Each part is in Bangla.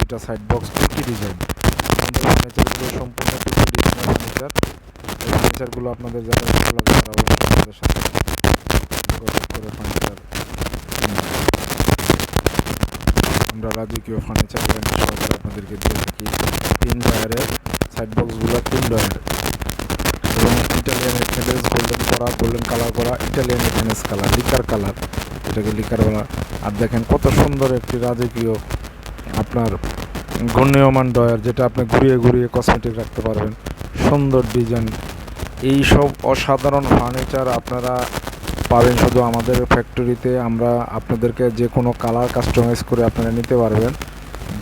দুইটা সাইড বক্স কি ডিজাইন। আমাদের ফার্নিচারগুলো সম্পূর্ণ কিছু ডিজাইনের ফার্নিচার। এই ফার্নিচারগুলো আপনাদের যারা ভালো লাগে তারা অবশ্যই আমাদের সাথে যোগাযোগ করে ফার্নিচার আমরা রাজকীয় ফার্নিচার ব্র্যান্ড সহকারে আপনাদেরকে দিয়ে থাকি। 3 ডয়ারের সাইড বক্সগুলো 3 ডয়ারের এবং ইটালিয়ান ফিনিশ গোল্ডেন কালার করা Italian finish colour liquor colour, এটাকে লিকার বলা। আর দেখেন কত সুন্দর একটি রাজকীয় আপনার ঘূর্ণীয়মান ডয়ার, যেটা আপনি ঘুরিয়ে ঘুরিয়ে কসমেটিক রাখতে পারবেন। সুন্দর ডিজাইন, এই সব অসাধারণ ফার্নিচার আপনারা পাবেন শুধু আমাদের ফ্যাক্টরিতে। আমরা আপনাদেরকে যে কোনো কালার কাস্টমাইজ করে আপনারা নিতে পারবেন।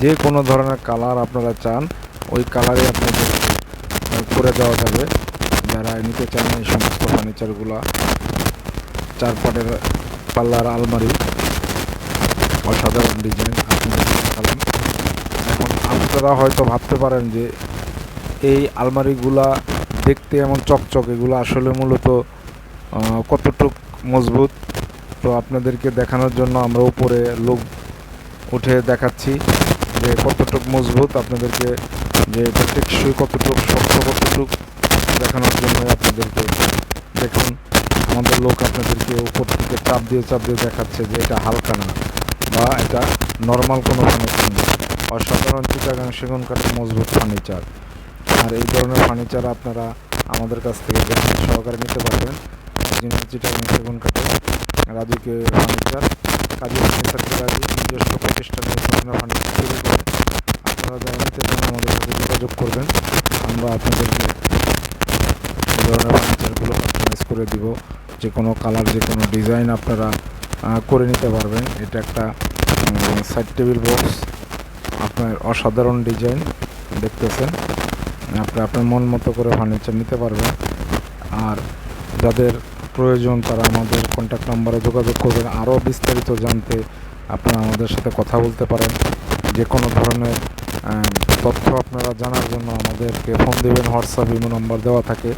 যে কোনো ধরনের কালার আপনারা চান ওই কালারে আপনাদের করে দেওয়া যাবে। যারা নিতে চান এই সমস্ত ফার্নিচারগুলো, 4 পাটের পাল্লার আলমারি, অসাধারণ ডিজাইন আপনাদের দেখালাম। এখন আপনারা হয়তো ভাবতে পারেন যে এই আলমারিগুলা দেখতে এমন চকচক, এগুলো আসলে মূলত কতটুক মজবুত। তো আপনাদেরকে দেখানোর জন্য আমরা উপরে লোক উঠে দেখাচ্ছি যে কতটুক মজবুত, আপনাদেরকে যে এটা টেকসই কতটুক, শক্ত কতটুক দেখানোর জন্য আপনাদেরকে দেখুন আমাদের লোক আপনাদেরকে উপর থেকে চাপ দিয়ে দেখাচ্ছে যে এটা হালকা না বা এটা নর্মাল কোনো ফার্নিচার না, অসাধারণ চিটাগাং সেগুন কাঠের মজবুত ফার্নিচার। আর এই ধরনের ফার্নিচার আপনারা আমাদের কাছ থেকে গ্যারান্টি সহকারে নিতে পারবেন। অরিজিনাল চিটাগাং সেগুন কাঠের রাজকীয় ফার্নিচার। কাজী ফার্নিচার নিজস্ব প্রতিষ্ঠানে এই ধরনের ফার্নিচার তৈরি করে। আপনারা যারা নিতে চান আমাদের সাথে যোগাযোগ করবেন, আমরা আপনাদেরকে এই ধরনের ফার্নিচারগুলো কাস্টমাইজ করে দিব। যে কোনো কালার, যে কোনো ডিজাইন আপনারা করে নিতে পারবেন। এটা একটা সাইড টেবিল বক্স, আপনার অসাধারণ ডিজাইন দেখতেছেন। আপনি আপনার মন মতো করে ফার্নিচার নিতে পারবেন। আর যাদের প্রয়োজন তারা আমাদের কন্ট্যাক্ট নাম্বারে যোগাযোগ করবেন। আরও বিস্তারিত জানতে আপনারা আমাদের সাথে কথা বলতে পারেন। যে কোনো ধরনের তথ্য আপনারা জানার জন্য আমাদেরকে ফোন দেবেন, হোয়াটসঅ্যাপ ইমো নাম্বার দেওয়া থাকে।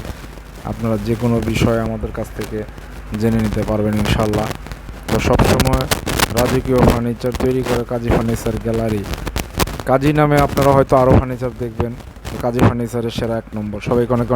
আপনারা যে কোনো বিষয়ে আমাদের কাছ থেকে জেনে নিতে পারবেন ইনশাল্লাহ। তো সবসময় রাজকীয় ফার্নিচার তৈরি করে কাজী ফার্নিচার গ্যালারি। কাজী নামে আপনারা হয়তো আরও ফার্নিচার দেখবেন, কাজী ফার্নিচারের সেরা 1 নম্বর। সবাইকে অনেক